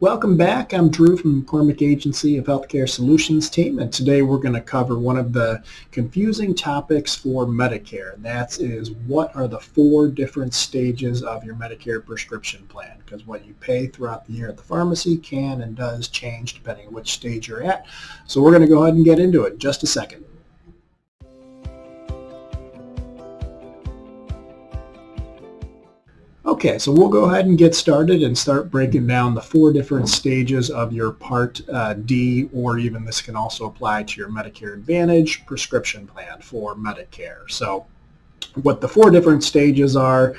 Welcome back. I'm Drew from McCormick Agency of Healthcare Solutions team, and today we're going to cover one of the confusing topics for Medicare, and that is what are the 4 different stages of your Medicare prescription plan, because what you pay throughout the year at the pharmacy can and does change depending on which stage you're at. So we're going to go ahead and get into it in just a second. Okay, so we'll go ahead and get started and start breaking down the 4 different stages of your Part D, or even this can also apply to your Medicare Advantage prescription plan for Medicare. So what the 4 different stages are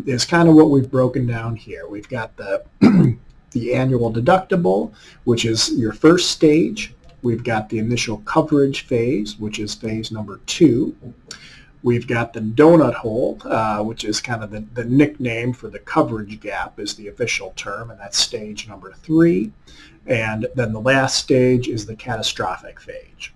is kind of what we've broken down here. We've got the, the annual deductible, which is your first stage. We've got the initial coverage phase, which is phase number 2. We've got the donut hole, which is kind of the nickname for the coverage gap is the official term, and that's stage number 3. And then the last stage is the catastrophic phase.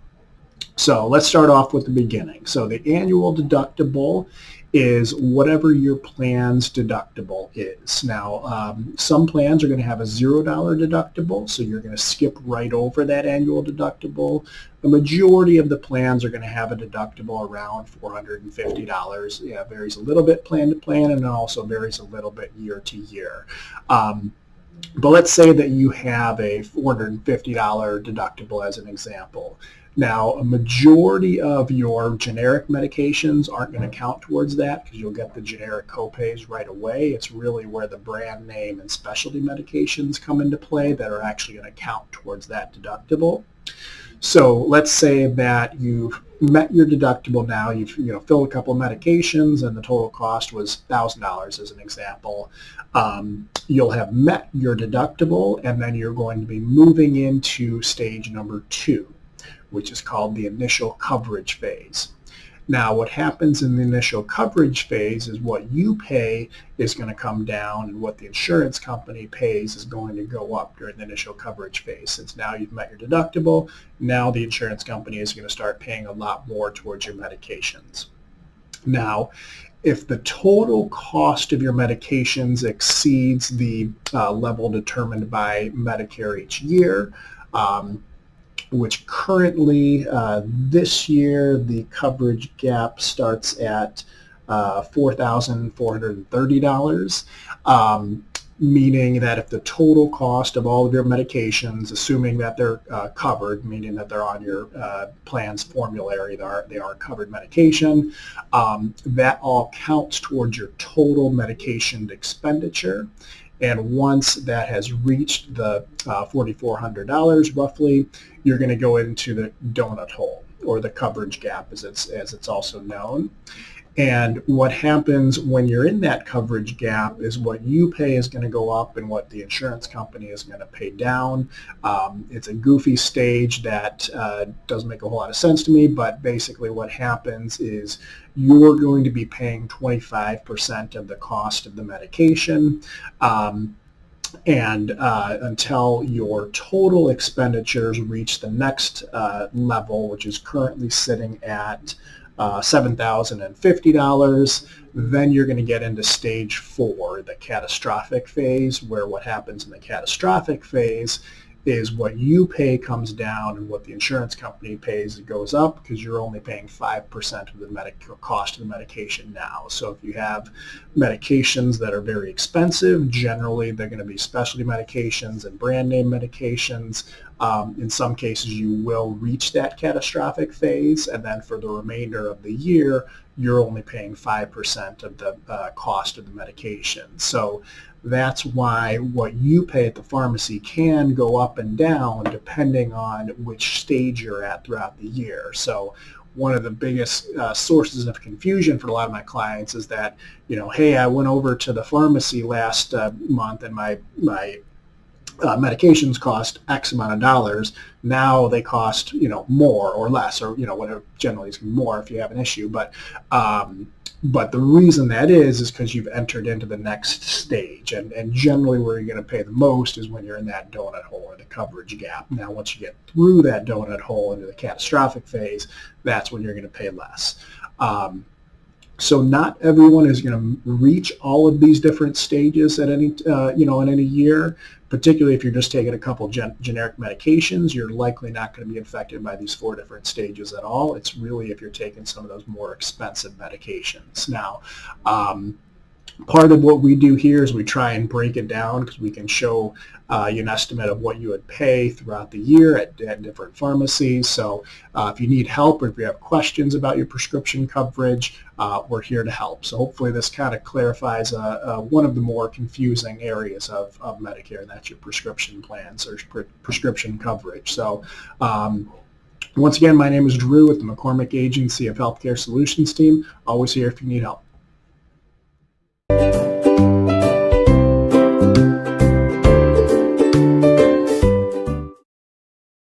So let's start off with the beginning. So the annual deductible is whatever your plan's deductible is. Now, some plans are going to have a $0 deductible, so you're going to skip right over that annual deductible. The majority of the plans are going to have a deductible around $450. Yeah, it varies a little bit plan to plan, and it also varies a little bit year to year. But let's say that you have a $450 deductible as an example. Now, a majority of your generic medications aren't going to count towards that because you'll get the generic copays right away. It's really where the brand name and specialty medications come into play that are actually going to count towards that deductible. So let's say that you've met your deductible now, you've filled a couple of medications and the total cost was $1,000 as an example. You'll have met your deductible and then you're going to be moving into stage number 2, which is called the initial coverage phase. Now, what happens in the initial coverage phase is what you pay is going to come down and what the insurance company pays is going to go up during the initial coverage phase. Since now you've met your deductible, now the insurance company is going to start paying a lot more towards your medications. Now, if the total cost of your medications exceeds the level determined by Medicare each year, which currently this year the coverage gap starts at $4,430, meaning that if the total cost of all of your medications, assuming that they're covered, meaning that they're on your plan's formulary, they are covered medication, that all counts towards your total medication expenditure. And once that has reached the $4,400 roughly, you're going to go into the donut hole, or the coverage gap as it's also known. And what happens when you're in that coverage gap is what you pay is going to go up and what the insurance company is going to pay down. It's a goofy stage that doesn't make a whole lot of sense to me, but basically what happens is you're going to be paying 25% of the cost of the medication. Until your total expenditures reach the next level, which is currently sitting at $7,050, then you're going to get into stage 4, the catastrophic phase, where what happens in the catastrophic phase is what you pay comes down and what the insurance company pays goes up, because you're only paying 5% of the cost of the medication now. So if you have medications that are very expensive, generally they're going to be specialty medications and brand name medications. In some cases you will reach that catastrophic phase, and then for the remainder of the year you're only paying 5% of the cost of the medication. So that's why what you pay at the pharmacy can go up and down depending on which stage you're at throughout the year. So one of the biggest sources of confusion for a lot of my clients is that, hey, I went over to the pharmacy last month and my medications cost X amount of dollars. Now they cost, more or less, or, whatever, generally it's more if you have an issue. But the reason that is because you've entered into the next stage. And generally where you're going to pay the most is when you're in that donut hole or the coverage gap. Now, once you get through that donut hole into the catastrophic phase, that's when you're going to pay less. So not everyone is going to reach all of these different stages at any, in any year. Particularly if you're just taking a couple generic medications, you're likely not going to be affected by these 4 different stages at all. It's really if you're taking some of those more expensive medications. Now, part of what we do here is we try and break it down because we can show you an estimate of what you would pay throughout the year at different pharmacies. So if you need help or if you have questions about your prescription coverage, we're here to help. So hopefully this kind of clarifies one of the more confusing areas of Medicare, and that's your prescription plans or prescription coverage. So once again, my name is Drew with the McCormick Agency of Healthcare Solutions team. Always here if you need help.